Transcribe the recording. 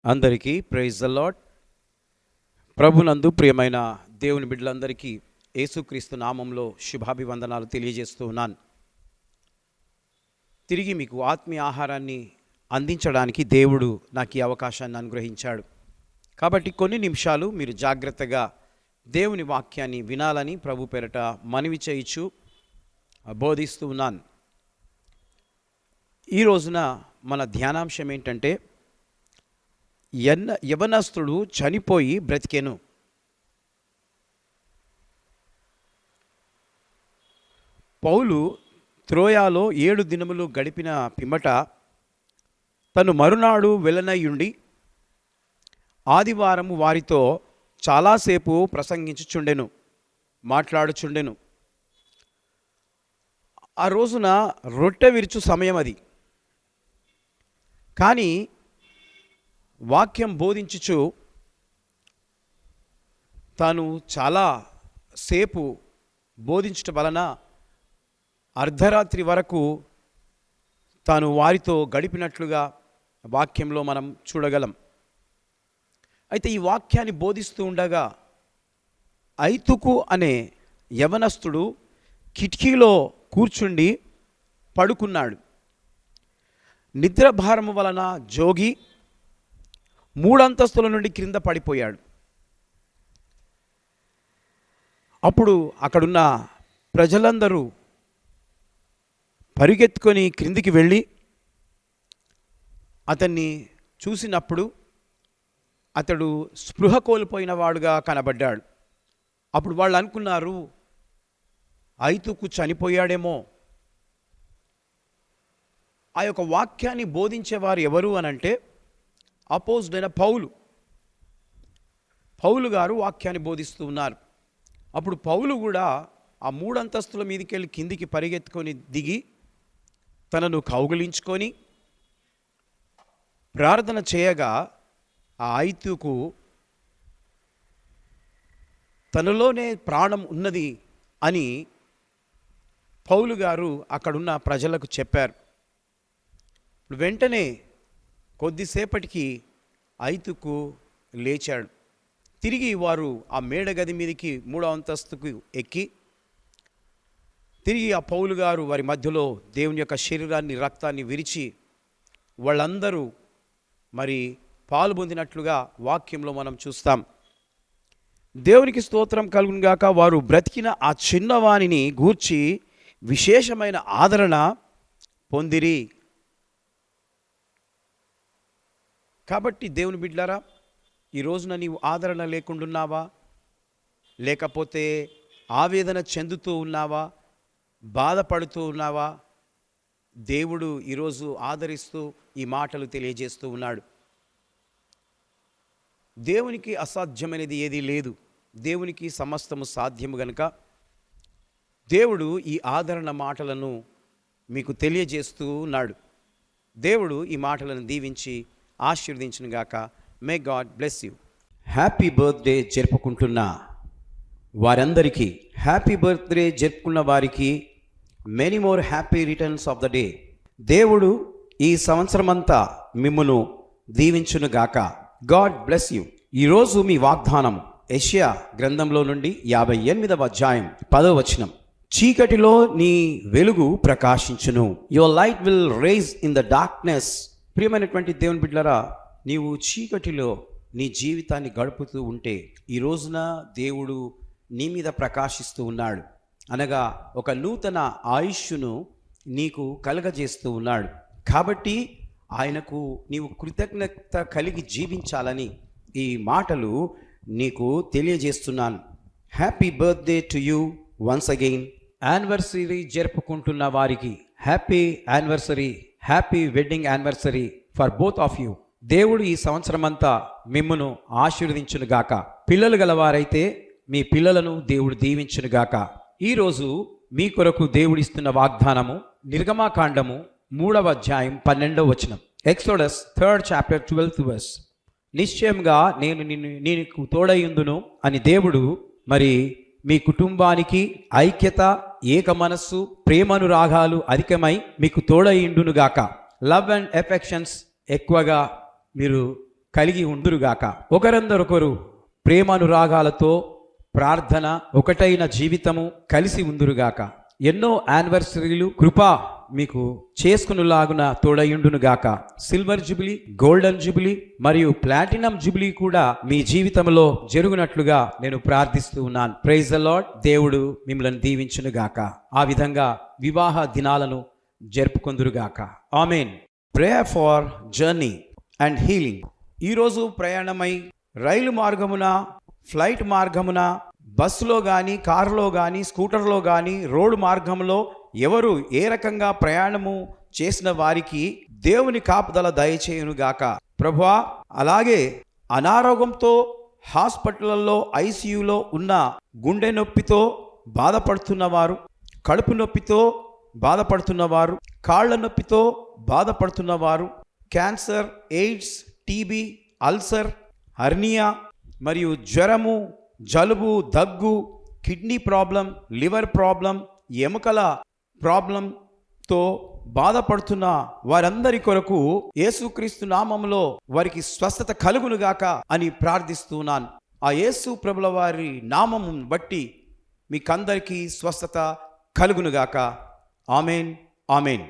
అందరికీ praise the lord. ప్రభునందు ప్రియమైన దేవుని బిడ్డలందరికీ యేసుక్రీస్తు నామంలో శుభాభివందనాలు తెలియజేస్తూ ఉన్నాను. తిరిగి మీకు ఆత్మీయ ఆహారాన్ని అందించడానికి దేవుడు నాకు ఈ అవకాశాన్ని అనుగ్రహించాడు. కాబట్టి కొన్ని నిమిషాలు మీరు జాగ్రత్తగా దేవుని వాక్యాన్ని వినాలని ప్రభు పేరట మనవి చేయించు బోధిస్తూ ఉన్నాను. ఈ రోజున మన ధ్యానాంశం ఏంటంటే, యవనస్తుడు చనిపోయి బ్రతికెను. పౌలు త్రోయాలో 7 దినములు గడిపిన పిమ్మట తను మరునాడు వెళ్ళనయ్యుండి ఆదివారము వారితో చాలాసేపు ప్రసంగించుచుండెను, మాట్లాడుచుండెను. ఆ రోజున రొట్టె విరుచు సమయం అది. కానీ వాక్యం బోధించుచు తాను చాలా సేపు బోధించటం వలన అర్ధరాత్రి వరకు తాను వారితో గడిపినట్లుగా వాక్యంలో మనం చూడగలం. అయితే ఈ వాక్యాన్ని బోధిస్తూ ఉండగా ఐతుకు అనే యవనస్తుడు కిటికీలో కూర్చుండి పడుకున్నాడు. నిద్రభారము వలన జోగి 3 అంతస్తుల నుండి క్రింద పడిపోయాడు. అప్పుడు అక్కడున్న ప్రజలందరూ పరిగెత్తుకొని క్రిందికి వెళ్ళి అతన్ని చూసినప్పుడు అతడు స్పృహ కోల్పోయిన వాడుగా కనబడ్డాడు. అప్పుడు వాళ్ళు అనుకున్నారు, ఐతుకు చనిపోయాడేమో. ఆ యొక్క వాక్యాన్ని బోధించేవారు ఎవరు అనంటే అపోజ్డ్ అయిన పౌలు గారు వాక్యాన్ని బోధిస్తూ ఉన్నారు. అప్పుడు పౌలు కూడా ఆ 3 అంతస్తుల మీదకి వెళ్ళి కిందికి పరిగెత్తుకొని దిగి తనను కౌగిలించుకొని ప్రార్థన చేయగా ఆ ఐతుకు తనలోనే ప్రాణం ఉన్నది అని పౌలు గారు అక్కడున్న ప్రజలకు చెప్పారు. వెంటనే కొద్దిసేపటికి ఐతుకు లేచాడు. తిరిగి వారు ఆ మేడగది మీదకి 3వ అంతస్తుకు ఎక్కి తిరిగి ఆ పౌలు గారు వారి మధ్యలో దేవుని యొక్క శరీరాన్ని రక్తాన్ని విరిచి వాళ్ళందరూ మరి పాలు పొందినట్లుగా వాక్యంలో మనం చూస్తాం. దేవునికి స్తోత్రం కలుగును గాక. వారు బ్రతికిన ఆ చిన్నవాణిని గూర్చి విశేషమైన ఆదరణ పొందిరి. కాబట్టి దేవుని బిడ్డలారా, ఈ రోజున నీవు ఆదరణ లేకుండున్నావా, లేకపోతే ఆవేదన చెందుతూ ఉన్నావా, బాధపడుతూ ఉన్నావా? దేవుడు ఈరోజు ఆదరిస్తూ ఈ మాటలు తెలియజేస్తూ ఉన్నాడు. దేవునికి అసాధ్యమైనది ఏదీ లేదు. దేవునికి సమస్తము సాధ్యము గనుక దేవుడు ఈ ఆదరణ మాటలను మీకు తెలియజేస్తూ ఉన్నాడు. దేవుడు ఈ మాటలను దీవించి ఆశీర్వదించును గాక. May God bless you. Happy birthday జరుపుకుంటున్న వారందరికీ, హ్యాపీ బర్త్డే జరుపుకున్న వారికి many more happy returns of the day. దేవుడు ఈ సంవత్సరమంతా మిమ్మును దీవించును గాక. God bless you. ఈరోజు మీ వాగ్దానం యెషయా గ్రంథంలో నుండి 58వ అధ్యాయం 10వ వచనం. చీకటిలో నీ వెలుగు ప్రకాశించును. Your light will rise in the darkness. ప్రియమైనటువంటి దేవుని బిడ్డలారా, నీవు చీకటిలో నీ జీవితాన్ని గడుపుతూ ఉంటే ఈ రోజున దేవుడు నీ మీద ప్రకాశిస్తూ ఉన్నాడు. అనగా ఒక నూతన ఆయుష్ను నీకు కలగజేస్తూ ఉన్నాడు. కాబట్టి ఆయనకు నీవు కృతజ్ఞత కలిగి జీవించాలని ఈ మాటలు నీకు తెలియజేస్తున్నాను. Happy birthday to you once again. Anniversary జరుపుకుంటున్న వారికి happy anniversary, happy wedding anniversary for both of you. దేవుడు ఈ సంవత్సరమంతా మిమ్మును ఆశీర్వదించునుగాక. పిల్లలు గలవారైతే మీ పిల్లలను దేవుడు దీవించునుగాక. ఈరోజు మీ కొరకు దేవుడిస్తున్న వాగ్దానము నిర్గమాకాండము 3వ అధ్యాయం 12వ వచనం. Exodus 3rd chapter 12th verse. నిశ్చయంగా నేను నీకు తోడయుందును అని దేవుడు మరి మీ కుటుంబానికి ఐక్యత, ఏక మనస్సు, ప్రేమనురాగాలు అధికమై మీకు తోడయుండునుగాక. లవ్ అండ్ ఎఫెక్షన్స్ ఎక్కువగా మీరు కలిగి ఉందురుగాక. ఒకరందరొకరు ప్రేమానురాగాలతో ప్రార్థన, ఒకటైన జీవితము కలిసి ఉందురుగాక. ఎన్నో యానివర్సరీలు కృప మీకు చేసుకునులాగున తోడయుండునుగాక. సిల్వర్ జూబిలీ, గోల్డెన్ జూబిలీ మరియు ప్లాటినం జూబిలీ కూడా మీ జీవితంలో జరుగునట్లుగా నేను ప్రార్థిస్తూ ఉన్నాను. Praise the Lord. దేవుడు మిమ్మల్ని దీవించునుగాక. ఆ విధంగా వివాహ దినాలను జరుపుకొందురుగాక. Amen. Prayer for journey and healing. ఈరోజు ప్రయాణమై రైలు మార్గమున, ఫ్లైట్ మార్గమున, బస్సులో కానీ, కారులో కానీ, స్కూటర్లో కానీ, రోడ్డు మార్గంలో ఎవరు ఏ రకంగా ప్రయాణము చేసిన వారికి దేవుని కాపుదల దయచేయునుగాక ప్రభువా. అలాగే అనారోగ్యంతో హాస్పిటల్లో ఐసీయూలో ఉన్న, గుండె నొప్పితో బాధపడుతున్నవారు, కడుపు నొప్పితో బాధపడుతున్నవారు, కాళ్ళ నొప్పితో బాధపడుతున్నవారు, cancer, AIDS, TB, ulcer, hernia మరియు జ్వరము, జలుబు, దగ్గు, కిడ్నీ ప్రాబ్లం, లివర్ ప్రాబ్లం, ఎముకల ప్రాబ్లంతో బాధపడుతున్న వారందరి కొరకు యేసుక్రీస్తు నామములో వారికి స్వస్థత కలుగునుగాక అని ప్రార్థిస్తున్నాను. ఆ యేసు ప్రభుల వారి నామము బట్టి మీకందరికీ స్వస్థత కలుగునుగాక. ఆమేన్, ఆమేన్.